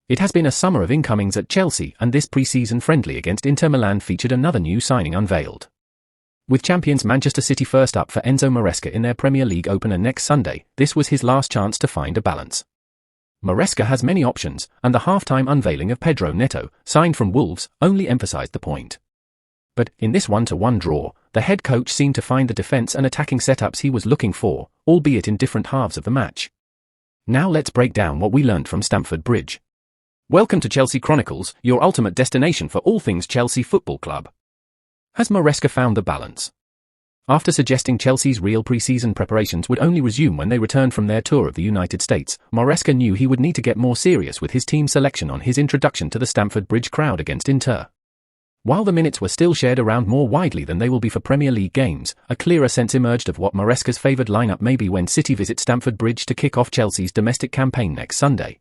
It has been a summer of incomings at Chelsea, and this pre-season friendly against Inter Milan featured another new signing unveiled. With champions Manchester City first up for Enzo Maresca in their Premier League opener next Sunday, this was his last chance to find a balance. Maresca has many options, and the half-time unveiling of Pedro Neto, signed from Wolves, only emphasised the point. But, in this 1-1 draw, the head coach seemed to find the defence and attacking setups he was looking for, albeit in different halves of the match. Now let's break down what we learnt from Stamford Bridge. Welcome to Chelsea Chronicles, your ultimate destination for all things Chelsea Football Club. Has Maresca found the balance? After suggesting Chelsea's real pre-season preparations would only resume when they returned from their tour of the United States, Maresca knew he would need to get more serious with his team selection on his introduction to the Stamford Bridge crowd against Inter. While the minutes were still shared around more widely than they will be for Premier League games, a clearer sense emerged of what Maresca's favoured lineup may be when City visit Stamford Bridge to kick off Chelsea's domestic campaign next Sunday.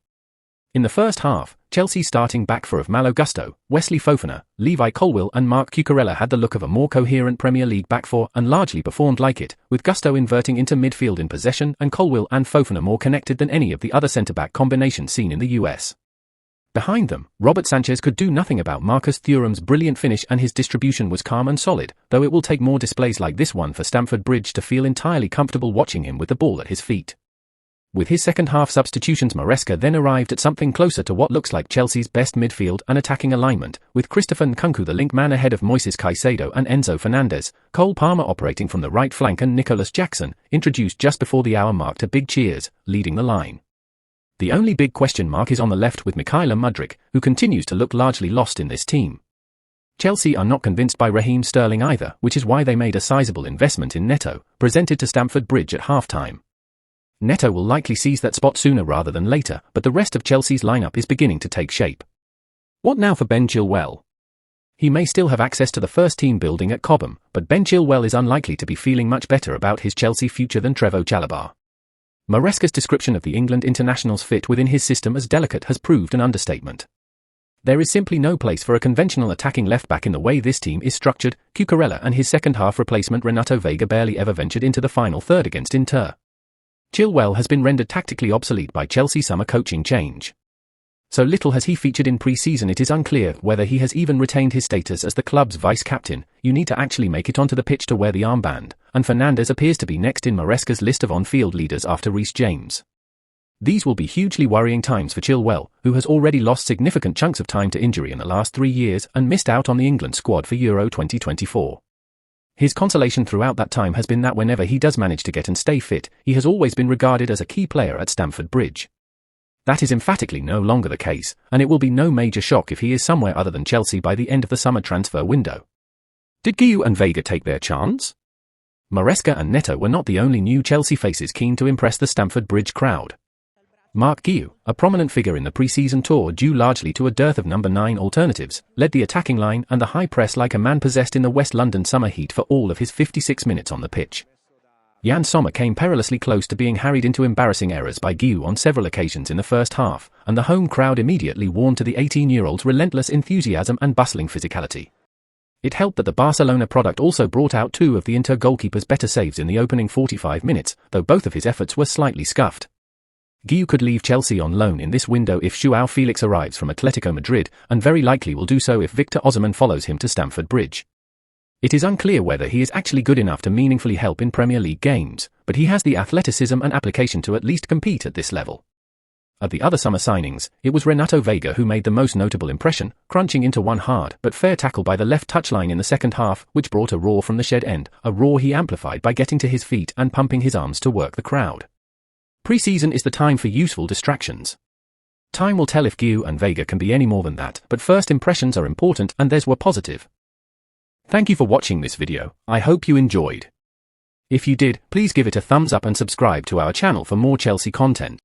In the first half, Chelsea's starting back four of Malo Gusto, Wesley Fofana, Levi Colwill and Marc Cucurella had the look of a more coherent Premier League back four and largely performed like it, with Gusto inverting into midfield in possession and Colwill and Fofana more connected than any of the other centre-back combinations seen in the US. Behind them, Robert Sanchez could do nothing about Marcus Thuram's brilliant finish, and his distribution was calm and solid, though it will take more displays like this one for Stamford Bridge to feel entirely comfortable watching him with the ball at his feet. With his second-half substitutions, Maresca then arrived at something closer to what looks like Chelsea's best midfield and attacking alignment, with Christopher Nkunku the link man ahead of Moises Caicedo and Enzo Fernandez, Cole Palmer operating from the right flank and Nicholas Jackson, introduced just before the hour mark to big cheers, leading the line. The only big question mark is on the left with Mykhailo Mudryk, who continues to look largely lost in this team. Chelsea are not convinced by Raheem Sterling either, which is why they made a sizable investment in Neto, presented to Stamford Bridge at half-time. Neto will likely seize that spot sooner rather than later, but the rest of Chelsea's lineup is beginning to take shape. What now for Ben Chilwell? He may still have access to the first-team building at Cobham, but Ben Chilwell is unlikely to be feeling much better about his Chelsea future than Trevoh Chalobah. Maresca's description of the England international's fit within his system as delicate has proved an understatement. There is simply no place for a conventional attacking left-back in the way this team is structured. Cucurella and his second-half replacement Renato Vega barely ever ventured into the final third against Inter. Chilwell has been rendered tactically obsolete by Chelsea's summer coaching change. So little has he featured in pre-season it is unclear whether he has even retained his status as the club's vice-captain. You need to actually make it onto the pitch to wear the armband, and Fernandez appears to be next in Maresca's list of on-field leaders after Reece James. These will be hugely worrying times for Chilwell, who has already lost significant chunks of time to injury in the last 3 years and missed out on the England squad for Euro 2024. His consolation throughout that time has been that whenever he does manage to get and stay fit, he has always been regarded as a key player at Stamford Bridge. That is emphatically no longer the case, and it will be no major shock if he is somewhere other than Chelsea by the end of the summer transfer window. Did Guiu and Veiga take their chance? Maresca and Neto were not the only new Chelsea faces keen to impress the Stamford Bridge crowd. Marc Guiu, a prominent figure in the pre-season tour due largely to a dearth of number 9 alternatives, led the attacking line and the high press like a man possessed in the West London summer heat for all of his 56 minutes on the pitch. Yann Sommer came perilously close to being harried into embarrassing errors by Guiu on several occasions in the first half, and the home crowd immediately warmed to the 18-year-old's relentless enthusiasm and bustling physicality. It helped that the Barcelona product also brought out 2 of the Inter goalkeeper's better saves in the opening 45 minutes, though both of his efforts were slightly scuffed. Guiu could leave Chelsea on loan in this window if João Felix arrives from Atletico Madrid, and very likely will do so if Victor Osimhen follows him to Stamford Bridge. It is unclear whether he is actually good enough to meaningfully help in Premier League games, but he has the athleticism and application to at least compete at this level. Of the other summer signings, it was Renato Vega who made the most notable impression, crunching into one hard but fair tackle by the left touchline in the second half, which brought a roar from the shed end, a roar he amplified by getting to his feet and pumping his arms to work the crowd. Pre-season is the time for useful distractions. Time will tell if Guiu and Veiga can be any more than that, but first impressions are important and theirs were positive. Thank you for watching this video, I hope you enjoyed. If you did, please give it a thumbs up and subscribe to our channel for more Chelsea content.